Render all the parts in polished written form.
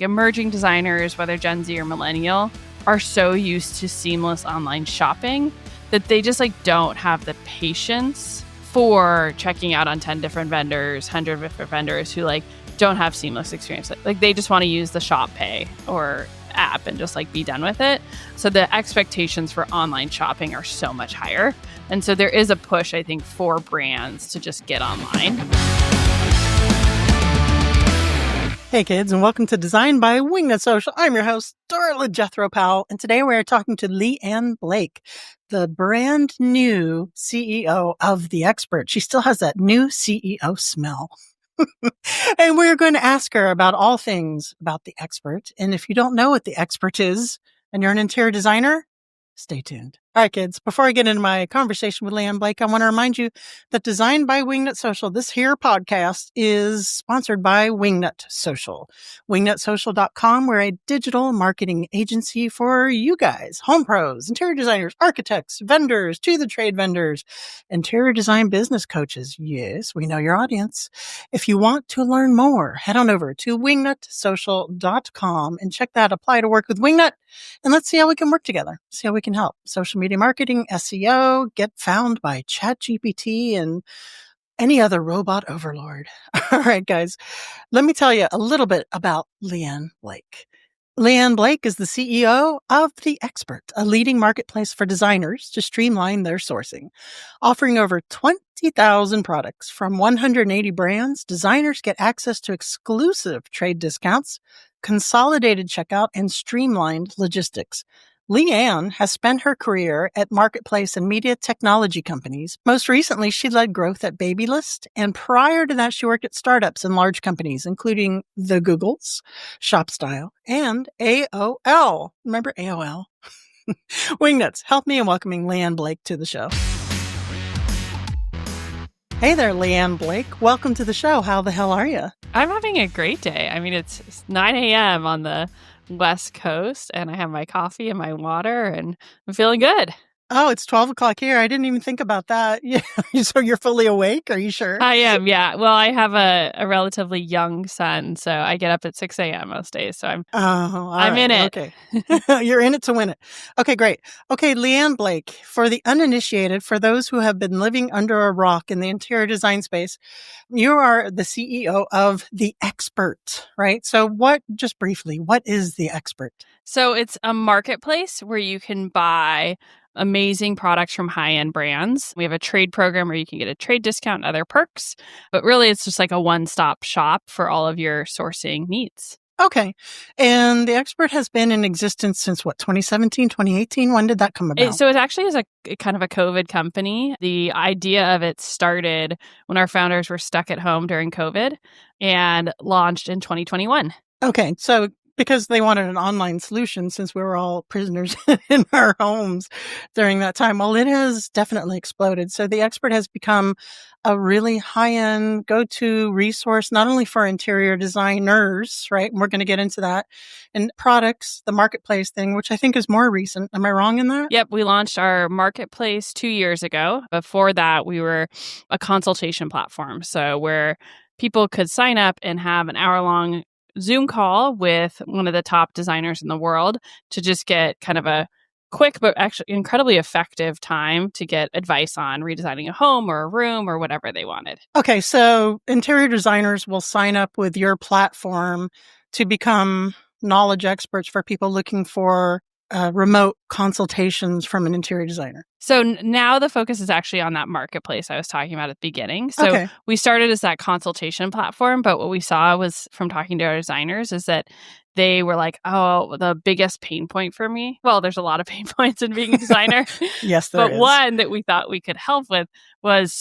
Emerging designers, whether Gen Z or millennial, are so used to seamless online shopping that they just don't have the patience for checking out on 10 different vendors, 100 different vendors who don't have seamless experience. They just want to use the Shop Pay or app and just be done with it. So the expectations for online shopping are so much higher. And so there is a push, I think, for brands to just get online. Hey kids, and welcome to Design by Wingnut Social. I'm your host, Darla Powell, and today we are talking to Leanne Blake, the brand new CEO of The Expert. She still has that new CEO smell. And we're going to ask her about all things about The Expert. And if you don't know what The Expert is, and you're an interior designer, stay tuned. All right, kids, before I get into my conversation with Leanne Blake, I want to remind you that Design by Wingnut Social, this here podcast, is sponsored by Wingnut Social. WingnutSocial.com, we're a digital marketing agency for you guys, home pros, interior designers, architects, vendors, to the trade vendors, interior design business coaches. Yes, we know your audience. If you want to learn more, head on over to WingNutSocial.com and check that Apply to Work with Wingnut. And let's see how we can work together, see how we can help. Social media marketing, SEO, get found by ChatGPT and any other robot overlord. All right, guys, let me tell you a little bit about Leanne Blake. Leanne Blake is the CEO of The Expert, a leading marketplace for designers to streamline their sourcing. Offering over 20,000 products from 180 brands, designers get access to exclusive trade discounts, consolidated checkout, and streamlined logistics. Leanne has spent her career at marketplace and media technology companies. Most recently, she led growth at Babylist, and prior to that, she worked at startups and large companies, including the Googles, ShopStyle, and AOL. Remember AOL? Wingnuts, help me in welcoming Leanne Blake to the show. Hey there, Leanne Blake. Welcome to the show. How the hell are you? I'm having a great day. I mean, it's 9 a.m. on the West Coast, and I have my coffee and my water, and I'm feeling good. Oh, it's 12 o'clock here. I didn't even think about that. Yeah. So you're fully awake? Are you sure? I am, yeah. Well, I have a relatively young son, so I get up at 6 a.m. most days. So I'm in it. Okay. You're in it to win it. Okay, great. Okay, Leanne Blake, for the uninitiated, for those who have been living under a rock in the interior design space, you are the CEO of The Expert, right? So just briefly, what is The Expert? So it's a marketplace where you can buy amazing products from high-end brands. We have a trade program where you can get a trade discount and other perks, but really it's just a one-stop shop for all of your sourcing needs. Okay. And The Expert has been in existence since 2017, 2018? When did that come about? So it actually is a kind of a COVID company. The idea of it started when our founders were stuck at home during COVID and launched in 2021. Okay. So because they wanted an online solution since we were all prisoners in our homes during that time. Well, it has definitely exploded. So The Expert has become a really high-end go-to resource, not only for interior designers, right? And we're going to get into that. And products, the marketplace thing, which I think is more recent. Am I wrong in that? Yep. We launched our marketplace 2 years ago. Before that, we were a consultation platform. So where people could sign up and have an hour-long Zoom call with one of the top designers in the world to just get kind of a quick but actually incredibly effective time to get advice on redesigning a home or a room or whatever they wanted. Okay, so interior designers will sign up with your platform to become knowledge experts for people looking for remote consultations from an interior designer. So now the focus is actually on that marketplace I was talking about at the beginning. So we started as that consultation platform, but what we saw was from talking to our designers is that they were like, oh, the biggest pain point for me. Well, there's a lot of pain points in being a designer. Yes, there is. But one that we thought we could help with was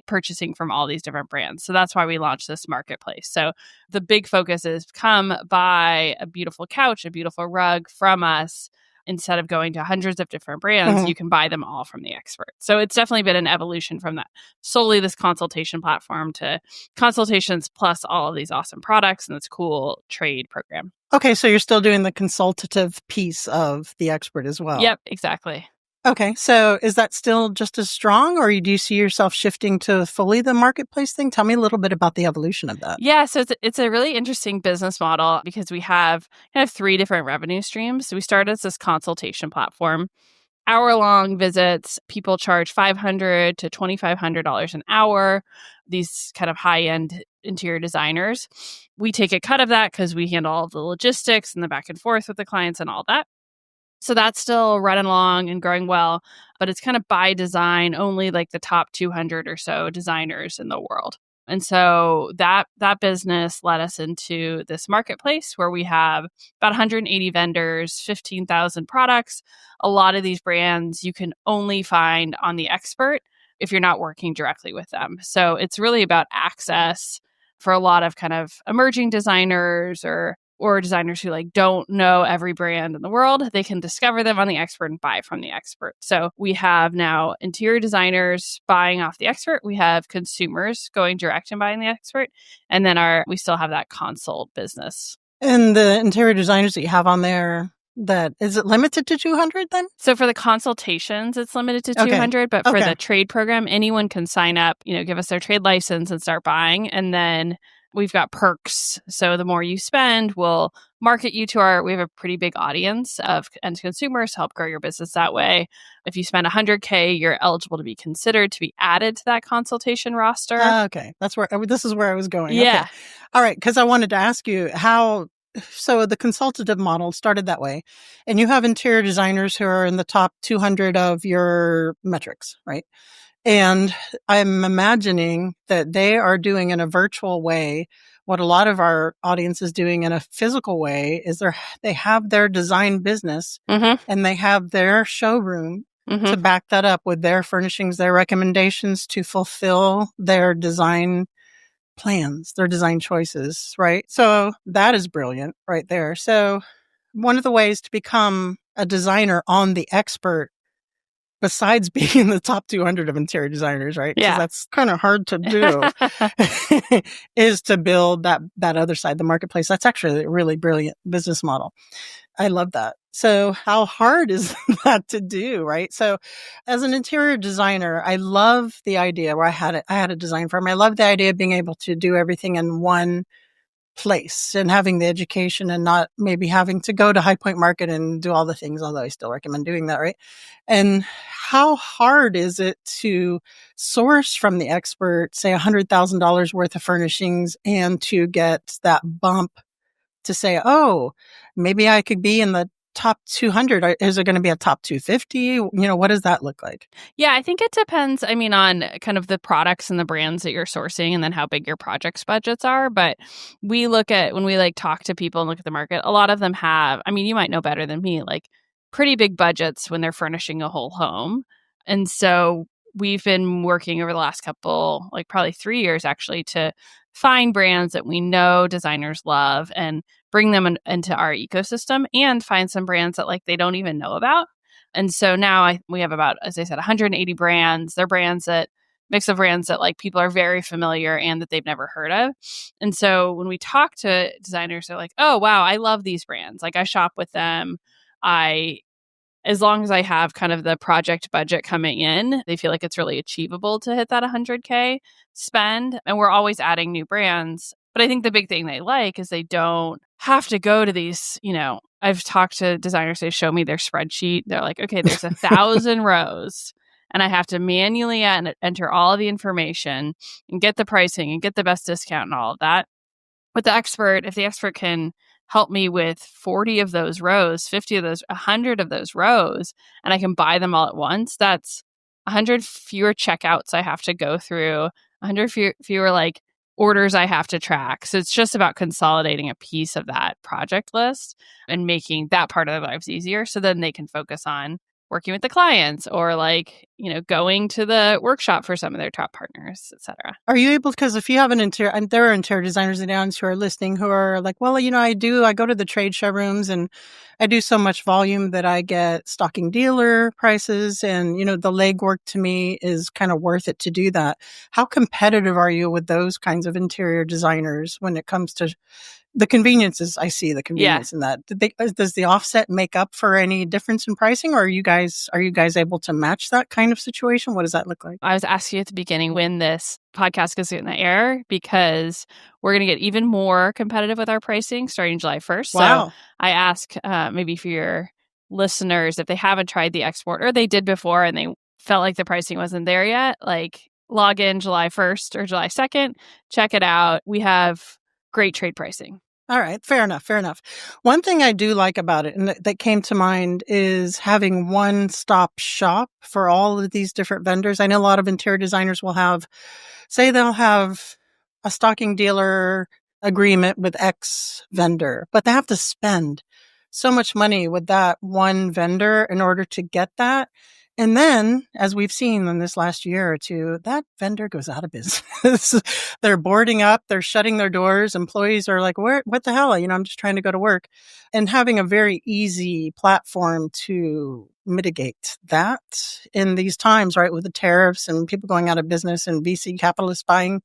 purchasing from all these different brands. So that's why we launched this marketplace. So the big focus is come buy a beautiful couch, a beautiful rug from us. Instead of going to hundreds of different brands, you can buy them all from The Expert. So it's definitely been an evolution from that solely this consultation platform to consultations plus all of these awesome products and this cool trade program. Okay, so you're still doing the consultative piece of The Expert as well. Yep, exactly. Okay. So is that still just as strong, or do you see yourself shifting to fully the marketplace thing? Tell me a little bit about the evolution of that. Yeah, so it's a really interesting business model because we have kind of three different revenue streams. So we started as this consultation platform, hour-long visits. People charge $500 to $2,500 an hour. These kind of high-end interior designers. We take a cut of that because we handle all of the logistics and the back and forth with the clients and all that. So that's still running along and growing well, but it's kind of by design, only like the top 200 or so designers in the world. And so that business led us into this marketplace where we have about 180 vendors, 15,000 products. A lot of these brands you can only find on the expert if you're not working directly with them. So it's really about access for a lot of kind of emerging designers or designers who like don't know every brand in the world. They can discover them on the expert and buy from the expert. So we have now interior designers buying off the expert. We have consumers going direct and buying the expert. And then we still have that consult business. And the interior designers that you have on there, is it limited to 200 then? So for the consultations, it's limited to 200, but for the trade program, anyone can sign up, give us their trade license and start buying. And then we've got perks. So the more you spend, we'll market you to we have a pretty big audience of end consumers to help grow your business that way. If you spend $100K, you're eligible to be considered to be added to that consultation roster. Okay. This is where I was going. Yeah. Okay. All right. Because I wanted to ask you so the consultative model started that way, and you have interior designers who are in the top 200 of your metrics, right? And I'm imagining that they are doing in a virtual way what a lot of our audience is doing in a physical way is they have their design business and they have their showroom to back that up with their furnishings, their recommendations to fulfill their design plans, their design choices, right? So that is brilliant right there. So one of the ways to become a designer on the expert, besides being in the top 200 of interior designers, right? Because that's kind of hard to do, is to build that other side, the marketplace. That's actually a really brilliant business model. I love that. So how hard is that to do, right? So as an interior designer, I love the idea where I had a design firm. I love the idea of being able to do everything in one place and having the education and not maybe having to go to High Point Market and do all the things, although I still recommend doing that, right? And how hard is it to source from the expert, say $100,000 worth of furnishings, and to get that bump to say, oh, maybe I could be in the top 200. Is there going to be a top 250? What does that look like? Yeah, I think it depends, on kind of the products and the brands that you're sourcing and then how big your projects budgets are. But we look at, when we talk to people and look at the market, a lot of them have, you might know better than me, pretty big budgets when they're furnishing a whole home. And so we've been working over the last couple, probably 3 years actually, to find brands that we know designers love and bring them into our ecosystem, and find some brands that they don't even know about. And so now we have about, as I said, 180 brands. They're brands mix of brands that people are very familiar and that they've never heard of. And so when we talk to designers, they're like, oh, wow, I love these brands. I shop with them. As long as I have kind of the project budget coming in, they feel like it's really achievable to hit that 100K spend. And we're always adding new brands. But I think the big thing they like is they don't have to go to these, I've talked to designers, they show me their spreadsheet. They're like, okay, there's 1,000 rows and I have to manually enter all of the information and get the pricing and get the best discount and all of that. With the expert, if the expert can help me with 40 of those rows, 50 of those, 100 of those rows, and I can buy them all at once, that's 100 fewer checkouts I have to go through, 100 fewer orders I have to track. So it's just about consolidating a piece of that project list and making that part of their lives easier, so then they can focus on working with the clients or going to the workshop for some of their top partners, et cetera. Are you able, because if you have and there are interior designers and downs who are listening who are like, well, I go to the trade showrooms and I do so much volume that I get stocking dealer prices, and, the legwork to me is kind of worth it to do that. How competitive are you with those kinds of interior designers when it comes to the conveniences, I see the Yeah. convenience in that. Does the offset make up for any difference in pricing, or are you guys able to match that kind of situation? What does that look like? I was asking you at the beginning when this podcast goes in the air because we're going to get even more competitive with our pricing starting July 1st. Wow. So I ask maybe for your listeners, if they haven't tried the export or they did before and they felt like the pricing wasn't there yet, like log in July 1st or July 2nd, check it out. We have great trade pricing. All right. Fair enough. One thing I do like about it, and that came to mind, is having one-stop shop for all of these different vendors. I know a lot of interior designers will have, say they'll have a stocking dealer agreement with X vendor, but they have to spend so much money with that one vendor in order to get that. And then, as we've seen in this last year or two, that vendor goes out of business. They're boarding up, they're shutting their doors. Employees are like, what the hell? I'm just trying to go to work. And having a very easy platform to mitigate that in these times, right? With the tariffs and people going out of business and VC capitalists buying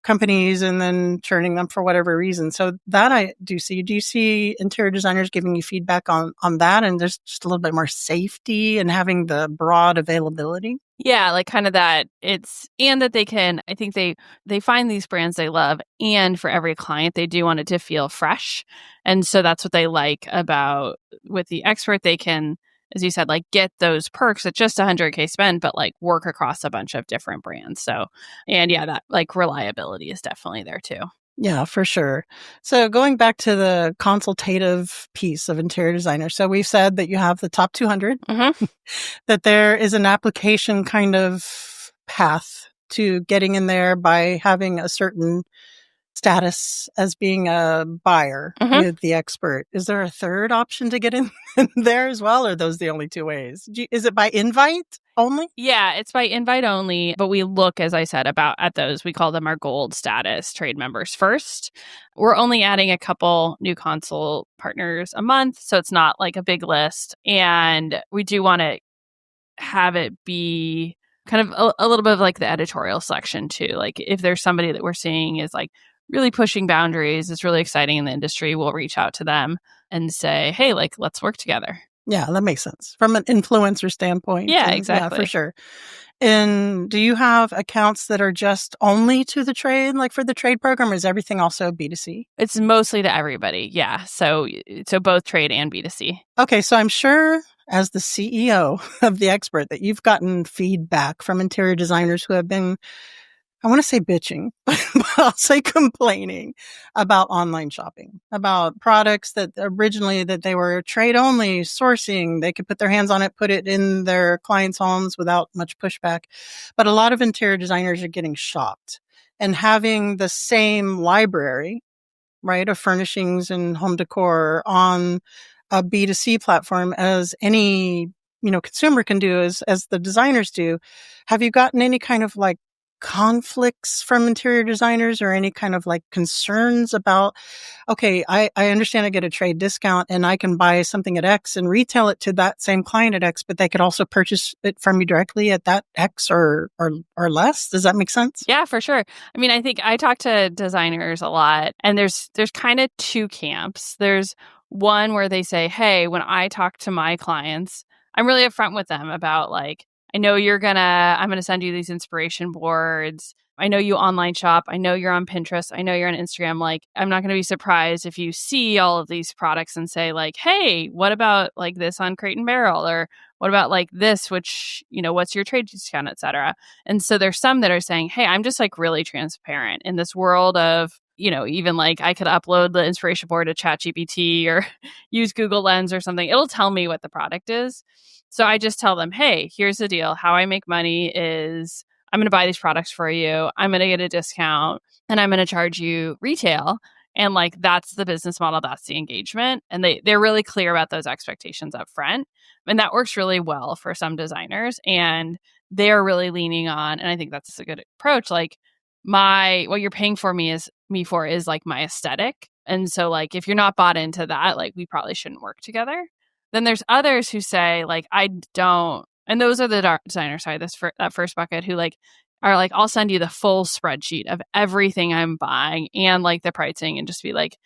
companies and then churning them for whatever reason. So that I do see. Do you see interior designers giving you feedback on that? And there's just a little bit more safety and having the broad availability? Yeah, like kind of that and that they can, I think they find these brands they love, and for every client, they do want it to feel fresh. And so that's what they like about with the expert. They can, as you said, like get those perks at just $100K spend, but like work across a bunch of different brands. So, and yeah, that like reliability is definitely there too. Yeah, for sure. So going back to the consultative piece of interior designer. So we've said that you have the top 200, that there is an application kind of path to getting in there by having a certain status as being a buyer with the expert. Is there a third option to get in there as well? Or are those the only two ways? Is it by invite only? Yeah, it's by invite only, but we look, as I said, at those. We call them our gold status trade members first. We're only adding a couple new consult partners a month, so it's not like a big list. And we do want to have it be kind of a little bit of like the editorial selection too. Like if there's somebody that we're seeing is like really pushing boundaries, it's really exciting in the industry, we'll reach out to them and say, hey, like, let's work together. Yeah, that makes sense from an influencer standpoint. Yeah, exactly. Yeah, for sure. And do you have accounts that are just only to the trade, like for the trade program, or is everything also B2C? It's mostly to everybody. Yeah. So both trade and B2C. Okay. So I'm sure as the CEO of the expert that you've gotten feedback from interior designers who have been, I want to say bitching, but I'll say complaining about online shopping, about products that originally that they were trade only sourcing. They could put their hands on it, put it in their clients' homes without much pushback. But a lot of interior designers are getting shocked and having the same library, right, of furnishings and home decor on a B2C platform as any, consumer can do as the designers do. Have you gotten any kind of like conflicts from interior designers or any kind of like concerns about, okay, I understand I get a trade discount and I can buy something at X and retail it to that same client at X, but they could also purchase it from you directly at that X or less? Does that make sense? Yeah, for sure. I mean, I think I talk to designers a lot, and there's kind of two camps. There's one where they say, hey, when I talk to my clients, I'm really upfront with them about like, I know I'm going to send you these inspiration boards. I know you online shop. I know you're on Pinterest. I know you're on Instagram. Like, I'm not going to be surprised if you see all of these products and say like, hey, what about like this on Crate and Barrel? Or what about like this, which, what's your trade discount, et cetera. And so there's some that are saying, hey, I'm just like really transparent in this world of, even like I could upload the inspiration board to ChatGPT or use Google Lens or something. It'll tell me what the product is. So I just tell them, hey, here's the deal. How I make money is I'm going to buy these products for you. I'm going to get a discount and I'm going to charge you retail. And like, that's the business model. That's the engagement. And they're really clear about those expectations up front. And that works really well for some designers. And they're really leaning on, and I think that's a good approach. Like what you're paying for me for is like my aesthetic. And so like, if you're not bought into that, like we probably shouldn't work together. Then there's others who say like, I don't, and those are the designers, sorry, that first bucket who like are like, I'll send you the full spreadsheet of everything I'm buying and like the pricing and just be like,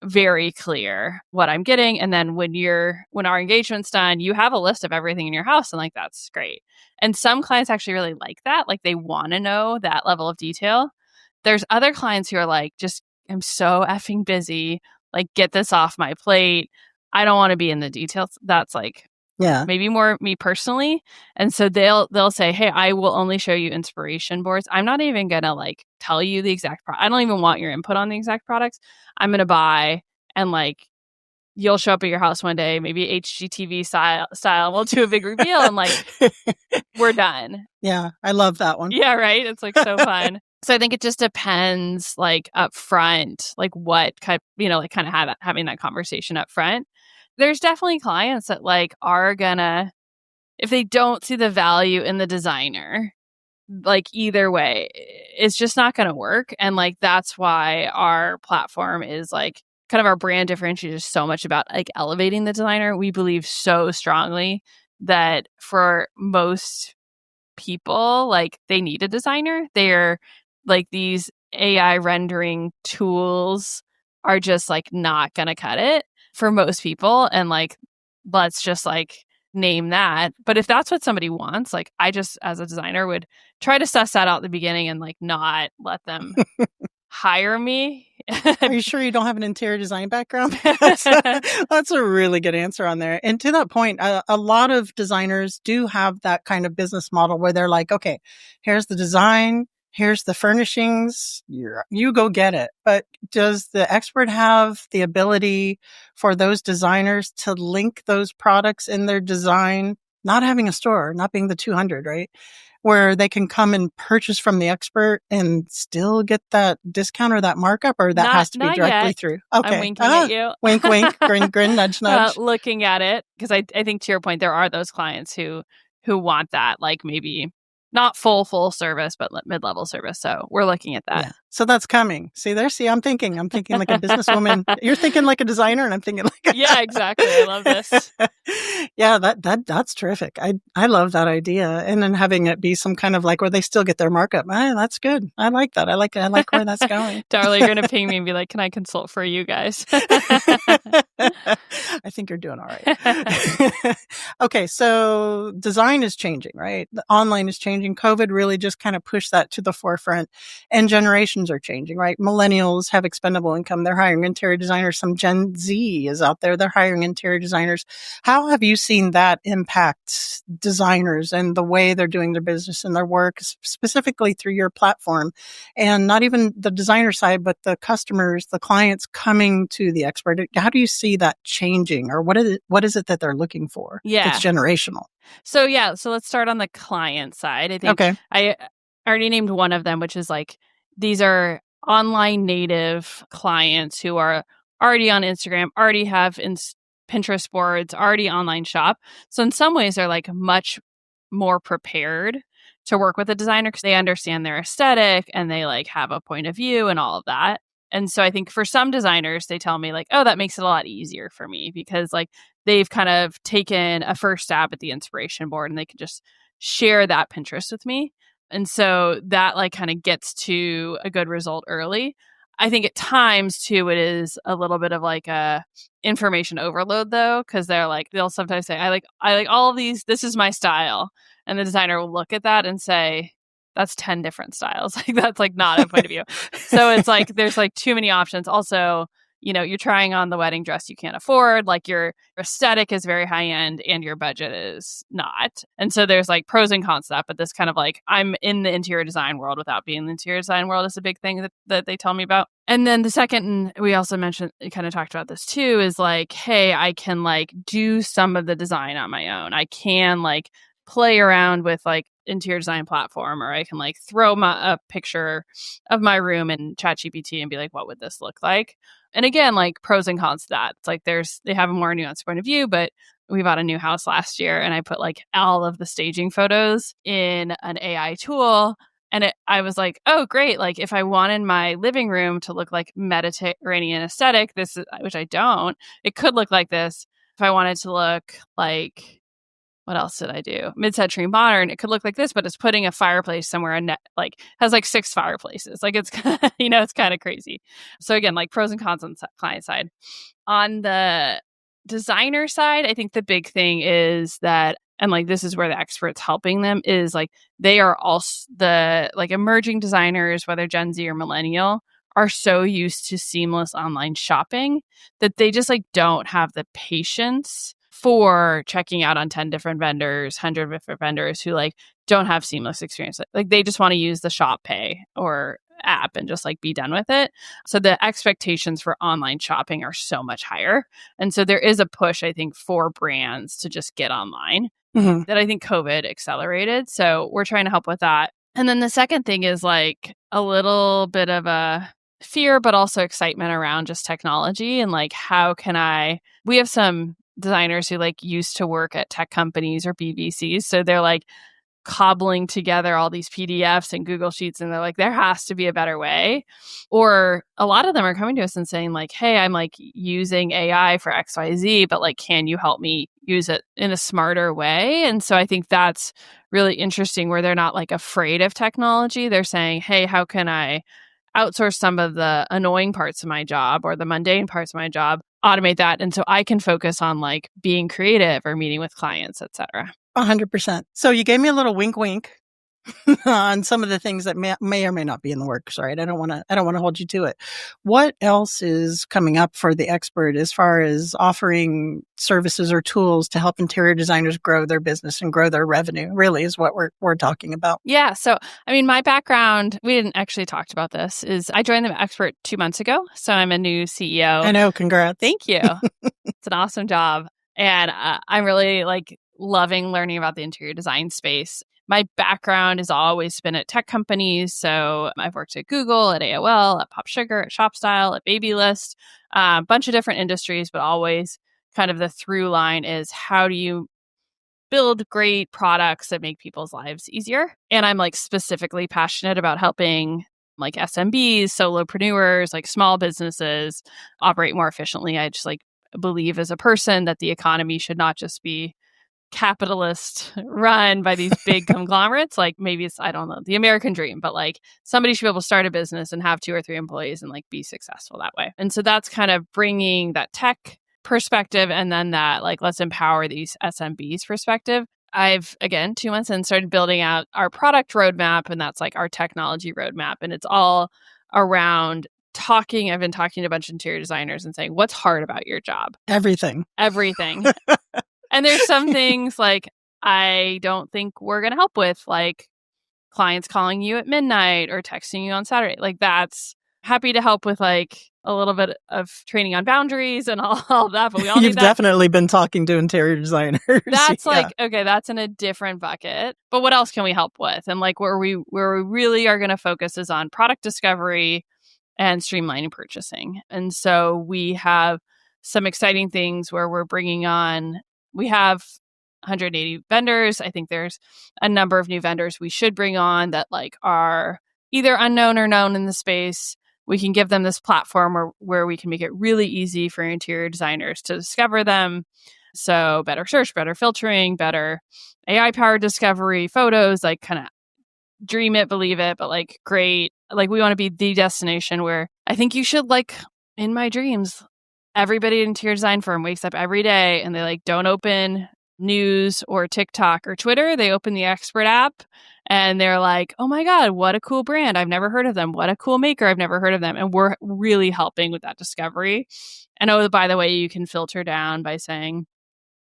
very clear what I'm getting. And then when our engagement's done, you have a list of everything in your house, and like that's great. And some clients actually really like that. Like they want to know that level of detail. There's other clients who are like, just I'm so effing busy. Like, get this off my plate. I don't want to be in the details. That's like maybe more me personally. And so they'll say, hey, I will only show you inspiration boards. I'm not even gonna like tell you the exact I don't even want your input on the exact products. I'm gonna buy, and like you'll show up at your house one day, maybe HGTV style, and we'll do a big reveal, and like we're done. Yeah, I love that one. Yeah, right. It's like so fun. So I think it just depends, like up front, like what kind, like kind of having that conversation up front. There's definitely clients that like are gonna, if they don't see the value in the designer, like either way, it's just not gonna work. And like that's why our platform is like kind of our brand differentiator is so much about like elevating the designer. We believe so strongly that for most people, like they need a designer. They're like these AI rendering tools are just like not gonna cut it for most people. And like, let's just like name that. But if that's what somebody wants, like I just as a designer would try to suss that out at the beginning and like not let them hire me. Are you sure you don't have an interior design background? That's a really good answer on there. And to that point, a lot of designers do have that kind of business model where they're like, okay, here's the design, here's the furnishings, you go get it. But does the expert have the ability for those designers to link those products in their design, not having a store, not being the 200, right? Where they can come and purchase from the expert and still get that discount or that markup, or that has to be directly yet. through? Okay. I'm winking at you. Wink, wink, grin, grin, nudge, nudge. Looking at it, because I think to your point, there are those clients who want that, like maybe not full service, but mid-level service. So we're looking at that. Yeah. So that's coming. I'm thinking like a businesswoman. You're thinking like a designer, and I'm thinking like yeah, exactly. I love this. Yeah, that's terrific. I love that idea. And then having it be some kind of like where they still get their markup. That's good. I like that. I like where that's going. Darla, you're gonna ping me and be like, can I consult for you guys? I think you're doing all right. Okay, so design is changing, right? The online is changing. COVID really just kind of pushed that to the forefront, and generations are changing, right? Millennials have expendable income. They're hiring interior designers. Some Gen Z is out there. They're hiring interior designers. How have you seen that impact designers and the way they're doing their business and their work, specifically through your platform? And not even the designer side, but the customers, the clients coming to the expert. How do you see that changing, or what is it that they're looking for? Yeah. It's generational. So let's start on the client side. I think okay. I already named one of them, which is like, these are online native clients who are already on Instagram, already have Pinterest boards, already online shop. So in some ways, they're like much more prepared to work with a designer because they understand their aesthetic and they like have a point of view and all of that. And so I think for some designers, they tell me like, oh, that makes it a lot easier for me because like they've kind of taken a first stab at the inspiration board and they can just share that Pinterest with me. And so that like kind of gets to a good result early. I think at times too, it is a little bit of like a information overload though, because they'll sometimes say, I like all of these. This is my style. And the designer will look at that and say, that's 10 different styles. Like that's like not a point of view. So it's like, there's like too many options. Also, you're trying on the wedding dress you can't afford, like your aesthetic is very high end and your budget is not. And so there's like pros and cons to that, but this kind of like, I'm in the interior design world without being in the interior design world is a big thing that they tell me about. And then the second, and we also mentioned, kind of talked about this too, is like, hey, I can like do some of the design on my own. I can like play around with like interior design platform, or I can like throw a picture of my room in ChatGPT and be like, what would this look like? And again, like pros and cons to that. It's like they have a more nuanced point of view, but we bought a new house last year and I put like all of the staging photos in an AI tool. And I was like, oh, great. Like if I wanted my living room to look like Mediterranean aesthetic, which I don't, it could look like this. If I wanted to look like, what else did I do? Mid-century modern. It could look like this, but it's putting a fireplace somewhere and has like 6 fireplaces. Like it's it's kind of crazy. So again, like pros and cons on the client side. On the designer side, I think the big thing is that, and like this is where the experts helping them is like they are also the like emerging designers, whether Gen Z or millennial, are so used to seamless online shopping that they just like don't have the patience for checking out on 10 different vendors, 100 different vendors who like don't have seamless experience. Like they just want to use the Shop Pay or app and just like be done with it. So the expectations for online shopping are so much higher. And so there is a push, I think, for brands to just get online that I think COVID accelerated. So we're trying to help with that. And then the second thing is like a little bit of a fear, but also excitement around just technology and like, we have some designers who like used to work at tech companies or BVCs. So they're like cobbling together all these PDFs and Google Sheets. And they're like, there has to be a better way. Or a lot of them are coming to us and saying like, hey, I'm like using AI for XYZ, but like, can you help me use it in a smarter way? And so I think that's really interesting where they're not like afraid of technology. They're saying, hey, how can I outsource some of the annoying parts of my job or the mundane parts of my job, automate that. And so I can focus on like being creative or meeting with clients, et cetera. 100%. So you gave me a little wink, wink on some of the things that may or may not be in the works, right? I don't want to hold you to it. What else is coming up for the expert as far as offering services or tools to help interior designers grow their business and grow their revenue? Really is what we're talking about. Yeah. So, I mean, my background, we didn't actually talk about this, is I joined the expert 2 months ago. So I'm a new CEO. I know. Congrats. Thank you. It's an awesome job. And I'm really like loving learning about the interior design space. My background has always been at tech companies. So I've worked at Google, at AOL, at Pop Sugar, at ShopStyle, at Babylist, a bunch of different industries, but always kind of the through line is how do you build great products that make people's lives easier? And I'm like specifically passionate about helping like SMBs, solopreneurs, like small businesses operate more efficiently. I just like believe as a person that the economy should not just be capitalist run by these big conglomerates. Like maybe it's, I don't know, the American dream, but like somebody should be able to start a business and have 2 or 3 employees and like be successful that way. And so that's kind of bringing that tech perspective and then that like, let's empower these SMBs perspective. I've, again, 2 months in, started building out our product roadmap, and that's like our technology roadmap. And it's all around I've been talking to a bunch of interior designers and saying, what's hard about your job? Everything. And there's some things like I don't think we're going to help with, like clients calling you at midnight or texting you on Saturday. Like that's happy to help with like a little bit of training on boundaries and all that. But we all You've need that. definitely been talking to interior designers. That's like, okay, that's in a different bucket. But what else can we help with? And like where we really are going to focus is on product discovery and streamlining purchasing. And so we have some exciting things where we're bringing on, we have 180 vendors. I think there's a number of new vendors we should bring on that like are either unknown or known in the space. We can give them this platform where we can make it really easy for interior designers to discover them. So better search, better filtering, better AI-powered discovery, photos, like kind of dream it, believe it, but like great. Like we want to be the destination where I think you should like, in my dreams, everybody in interior design firm wakes up every day and they like don't open news or TikTok or Twitter. They open the expert app and they're like, oh my God, what a cool brand. I've never heard of them. What a cool maker. I've never heard of them. And we're really helping with that discovery. And oh, by the way, you can filter down by saying,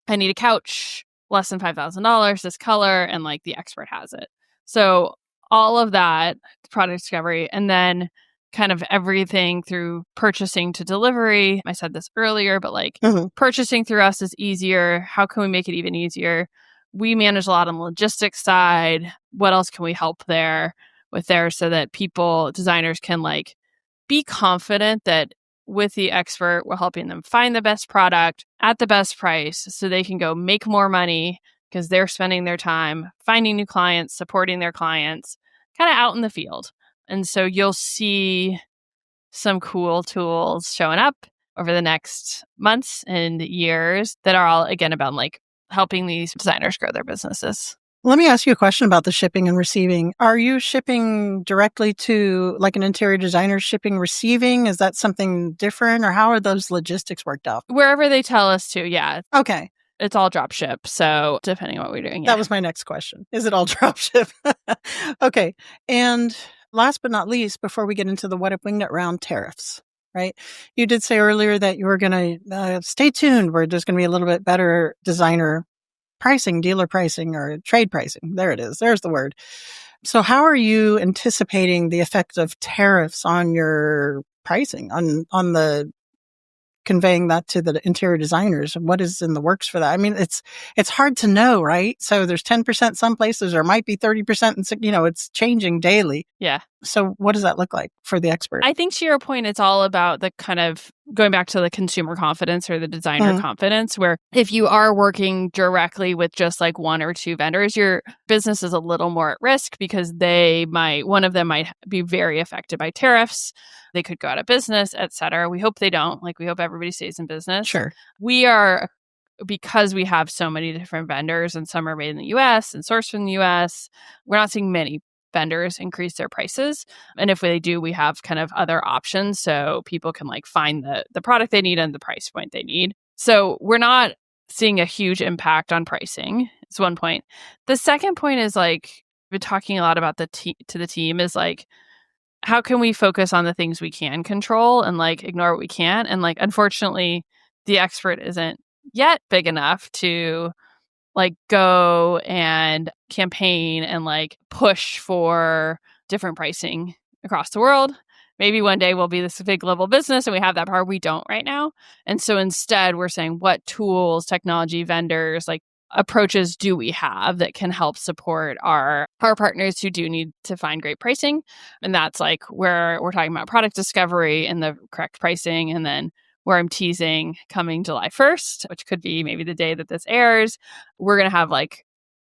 I need a couch, less than $5,000, this color, and like the expert has it. So all of that product discovery, and then kind of everything through purchasing to delivery. I said this earlier, but like purchasing through us is easier. How can we make it even easier? We manage a lot on the logistics side. What else can we help there so that designers can like be confident that with the expert, we're helping them find the best product at the best price so they can go make more money because they're spending their time finding new clients, supporting their clients, kind of out in the field. And so you'll see some cool tools showing up over the next months and years that are all, again, about like helping these designers grow their businesses. Let me ask you a question about the shipping and receiving. Are you shipping directly to like an interior designer shipping, receiving? Is that something different, or how are those logistics worked out? Wherever they tell us to, yeah. Okay. It's all drop ship. So depending on what we're doing. Yeah. That was my next question. Is it all drop ship? Okay. And last but not least, before we get into the What If Wingnut round, tariffs, right? You did say earlier that you were going to stay tuned where there's going to be a little bit better designer pricing, dealer pricing, or trade pricing. There it is. There's the word. So how are you anticipating the effect of tariffs on your pricing, on the conveying that to the interior designers? What is in the works for that? I mean, it's hard to know, right? So there's 10% some places, or might be 30%, and it's changing daily. Yeah. So what does that look like for the expert? I think to your point, it's all about the kind of going back to the consumer confidence or the designer confidence, where if you are working directly with just like one or two vendors, your business is a little more at risk because one of them might be very affected by tariffs. They could go out of business, et cetera. We hope they don't. We hope everybody stays in business. Sure. We are, because we have so many different vendors and some are made in the US and sourced from the US, we're not seeing many vendors increase their prices. And if they do, we have kind of other options so people can find the product they need and the price point they need. So we're not seeing a huge impact on pricing. It's one point. The second point is we've been talking a lot about to the team is how can we focus on the things we can control and ignore what we can't? And unfortunately, the expert isn't yet big enough to go and campaign and push for different pricing across the world. Maybe one day we'll be this big global business and we have that power. We don't right now. And so instead we're saying what tools, technology, vendors, approaches do we have that can help support our partners who do need to find great pricing. And that's where we're talking about product discovery and the correct pricing. And then where I'm teasing coming July 1st, which could be maybe the day that this airs, we're going to have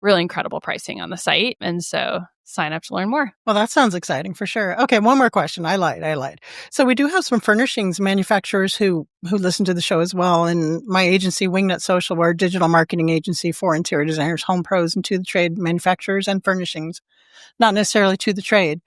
really incredible pricing on the site. And so sign up to learn more. Well, that sounds exciting for sure. Okay, one more question. I lied. So we do have some furnishings manufacturers who listen to the show as well. And my agency, Wingnut Social, we're a digital marketing agency for interior designers, home pros, and to the trade manufacturers and furnishings, not necessarily to the trade.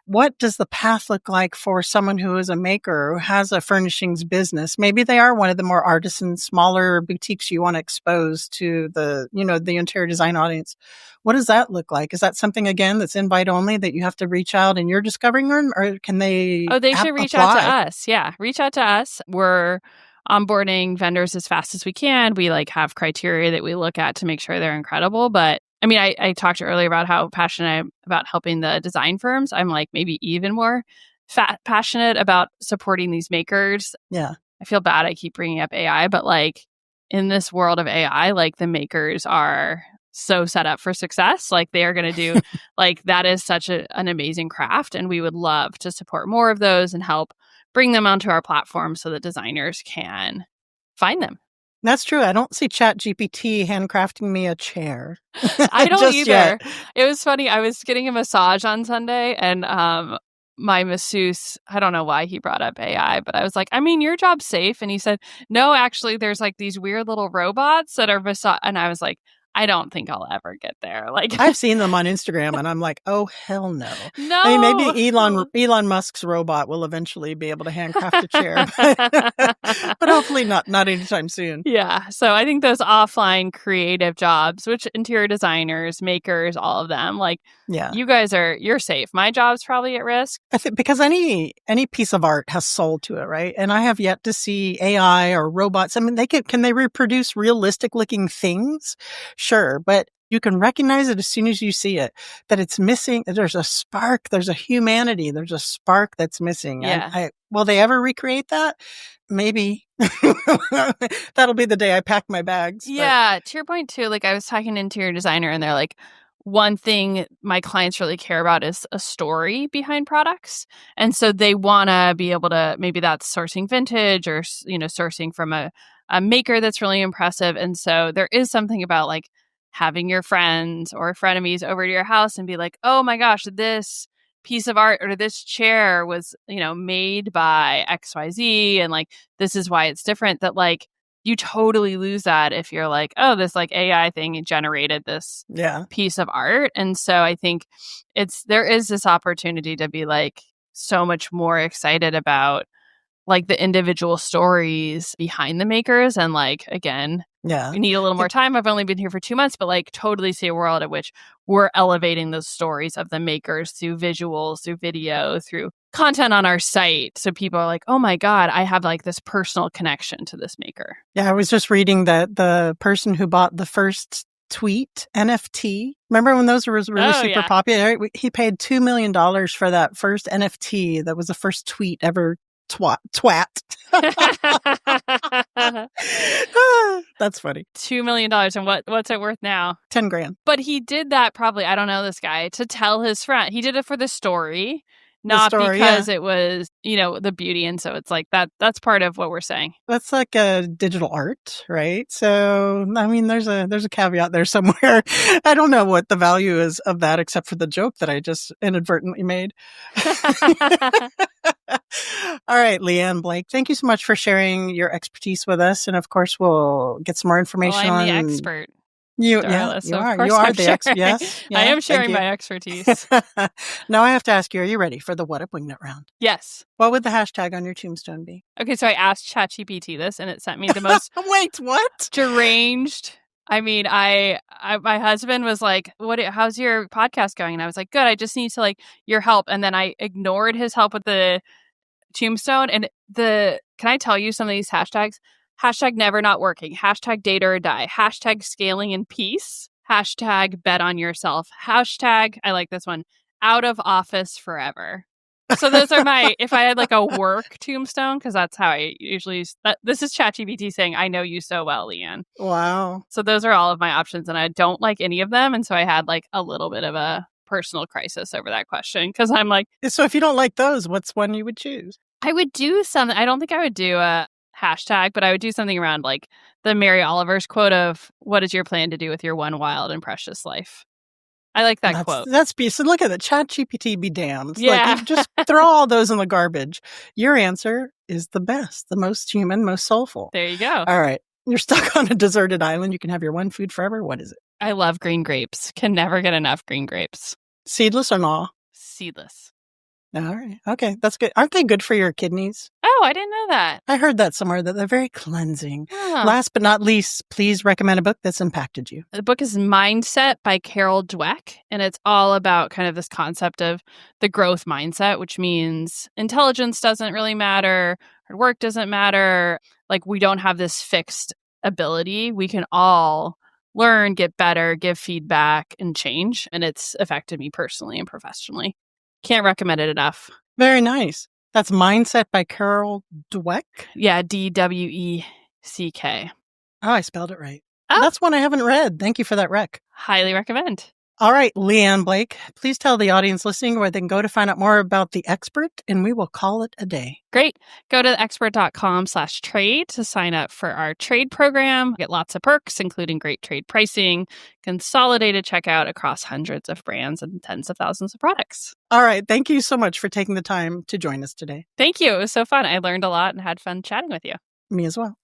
What does the path look like for someone who is a maker, who has a furnishings business? Maybe they are one of the more artisan, smaller boutiques you want to expose to the interior design audience. What does that look like? Is that something, again, that's invite only that you have to reach out and you're discovering them, or can they? Oh, they should reach out to us. Yeah, reach out to us. We're onboarding vendors as fast as we can. We have criteria that we look at to make sure they're incredible. But I mean, I talked earlier about how passionate I am about helping the design firms. I'm maybe even more passionate about supporting these makers. Yeah. I feel bad I keep bringing up AI, but in this world of AI, the makers are so set up for success. They are going to do, that is such an amazing craft. And we would love to support more of those and help bring them onto our platform so that designers can find them. That's true. I don't see ChatGPT handcrafting me a chair. I don't either. Yet. It was funny. I was getting a massage on Sunday and my masseuse, I don't know why he brought up AI, but I was like, I mean, your job's safe. And he said, no, actually, there's these weird little robots that are and I was like, I don't think I'll ever get there. I've seen them on Instagram and I'm like, oh, hell no. No. I mean, maybe Elon Musk's robot will eventually be able to handcraft a chair, but hopefully not anytime soon. Yeah. So I think those offline creative jobs, which interior designers, makers, all of them, yeah, you guys you're safe. My job's probably at risk. I think because any piece of art has soul to it, right? And I have yet to see AI or robots. I mean, can they reproduce realistic looking things? Sure, but you can recognize it as soon as you see it, that it's missing. There's a spark. There's a humanity. There's a spark that's missing. Yeah. Will they ever recreate that? Maybe. That'll be the day I pack my bags. Yeah. To your point, too, I was talking to an interior designer and they're one thing my clients really care about is a story behind products. And so they want to be able to, maybe that's sourcing vintage or, sourcing from a maker that's really impressive. And so there is something about having your friends or frenemies over to your house and be like, oh my gosh, this piece of art or this chair was, made by XYZ. And this is why it's different, that you totally lose that if you're like, oh, this like AI thing generated this piece of art. And so I think there is this opportunity to be like so much more excited about like the individual stories behind the makers. And like, again, we need a little more time. I've only been here for 2 months, but like totally see a world at which we're elevating those stories of the makers through visuals, through video, through content on our site. So people are like, oh my God, I have like this personal connection to this maker. Yeah, I was just reading that the person who bought the first tweet NFT, remember when those were really super popular? He paid $2 million for that first NFT. That was the first tweet ever. Twat. That's funny. $2 million. And what's it worth now? 10 grand. But he did that probably, I don't know this guy, to tell his friend. He did it for the story, not because it was, the beauty. And so it's like that's part of what we're saying. That's like a digital art, right? So, I mean, there's a caveat there somewhere. I don't know what the value is of that except for the joke that I just inadvertently made. All right, Leanne Blake, thank you so much for sharing your expertise with us. And of course, we'll get some more information I'm the expert. You are the expert. Yes. Yeah, I am sharing my expertise. Now I have to ask you, are you ready for the What Up Wingnut round? Yes. What would the hashtag on your tombstone be? Okay, so I asked ChatGPT this and it sent me the most Wait, what? Deranged. I mean, I my husband was like, how's your podcast going? And I was like, good, I just need to like your help. And then I ignored his help with the tombstone. And can I tell you some of these hashtags? Hashtag never not working. Hashtag date or die. Hashtag scaling in peace. Hashtag bet on yourself. Hashtag, I like this one, out of office forever. So those are if I had like a work tombstone, because that's how I usually use that. This is ChatGPT saying, I know you so well, Leanne. Wow. So those are all of my options and I don't like any of them. And so I had like a little bit of a personal crisis over that question because I'm like. So if you don't like those, what's one you would choose? I would do something. I don't think I would do a hashtag, but I would do something around like the Mary Oliver's quote of what is your plan to do with your one wild and precious life? I like that quote. So look at it. ChatGPT be damned. Yeah. Like, you just throw all those in the garbage. Your answer is the best, the most human, most soulful. There you go. All right. You're stuck on a deserted island. You can have your one food forever. What is it? I love green grapes. Can never get enough green grapes. Seedless or not? Seedless. All right. Okay. That's good. Aren't they good for your kidneys? Oh, I didn't know that. I heard that somewhere, that they're very cleansing. Oh. Last but not least, please recommend a book that's impacted you. The book is Mindset by Carol Dweck, and it's all about kind of this concept of the growth mindset, which means intelligence doesn't really matter, hard work doesn't matter. Like, we don't have this fixed ability. We can all learn, get better, give feedback, and change. And it's affected me personally and professionally. Can't recommend it enough. Very nice. That's Mindset by Carol Dweck? Yeah, Dweck. Oh, I spelled it right. Oh. That's one I haven't read. Thank you for that rec. Highly recommend. All right, Leanne Blake, please tell the audience listening where they can go to find out more about The Expert, and we will call it a day. Great. Go to theexpert.com/trade to sign up for our trade program. Get lots of perks, including great trade pricing, consolidated checkout across hundreds of brands and tens of thousands of products. All right. Thank you so much for taking the time to join us today. Thank you. It was so fun. I learned a lot and had fun chatting with you. Me as well.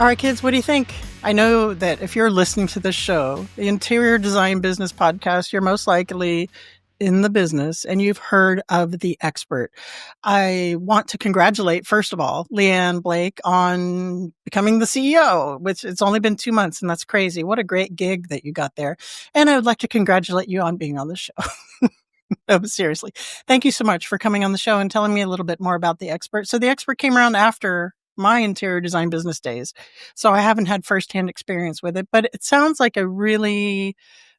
All right, kids, what do you think? I know that if you're listening to this show, the Interior Design Business Podcast, you're most likely in the business and you've heard of The Expert. I want to congratulate, first of all, Leanne Blake on becoming the CEO, which it's only been 2 months, and that's crazy. What a great gig that you got there. And I would like to congratulate you on being on the show. No, but seriously, thank you so much for coming on the show and telling me a little bit more about The Expert. So The Expert came around after my interior design business days. So I haven't had firsthand experience with it, but it sounds like a really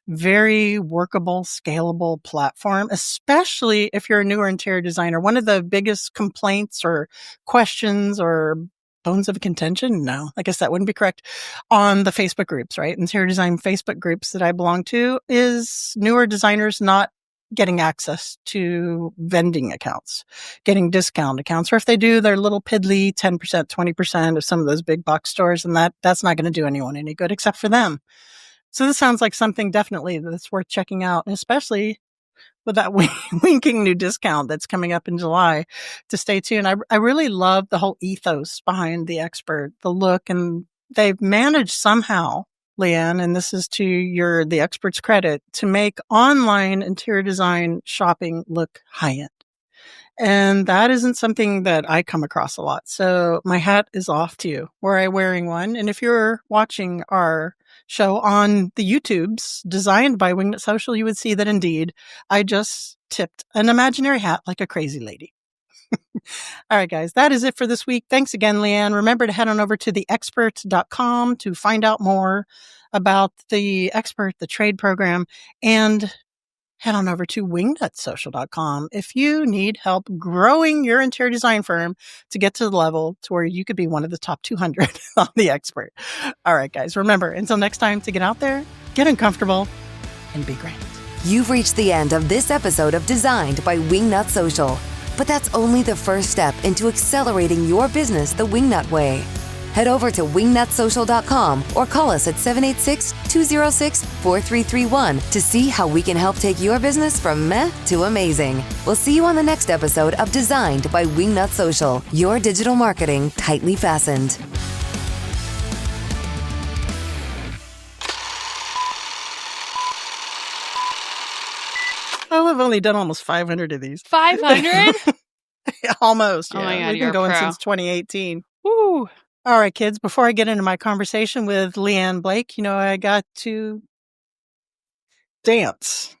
very workable, scalable platform, especially if you're a newer interior designer. One of the biggest complaints or questions or bones of contention, no, I guess that wouldn't be correct, on the Facebook groups, right? Interior design Facebook groups that I belong to is newer designers not getting access to vending accounts, getting discount accounts, or if they do, they're little piddly 10%, 20% of some of those big box stores, and that's not going to do anyone any good except for them. So this sounds like something definitely that's worth checking out, and especially with that winking new discount that's coming up in July to stay tuned. I really love the whole ethos behind the Expert, the look, and they've managed somehow, Leanne, and this is to the Expert's credit, to make online interior design shopping look high-end. And that isn't something that I come across a lot. So my hat is off to you. Were I wearing one? And if you're watching our show on the YouTubes designed by Wingnut Social, you would see that indeed I just tipped an imaginary hat like a crazy lady. All right, guys, that is it for this week. Thanks again, Leanne. Remember to head on over to theexpert.com to find out more about the Expert, the trade program, and head on over to wingnutsocial.com if you need help growing your interior design firm to get to the level to where you could be one of the top 200 on the Expert. All right, guys, remember, until next time, to get out there, get uncomfortable, and be great. You've reached the end of this episode of Designed by Wingnut Social. But that's only the first step into accelerating your business the Wingnut way. Head over to wingnutsocial.com or call us at 786-206-4331 to see how we can help take your business from meh to amazing. We'll see you on the next episode of Designed by Wingnut Social, your digital marketing tightly fastened. Oh, I've only done almost 500 of these. 500? Almost. Oh Yeah. my God, We've you're been going a pro. since 2018. Woo. All right, kids, before I get into my conversation with Leanne Blake, I got to dance.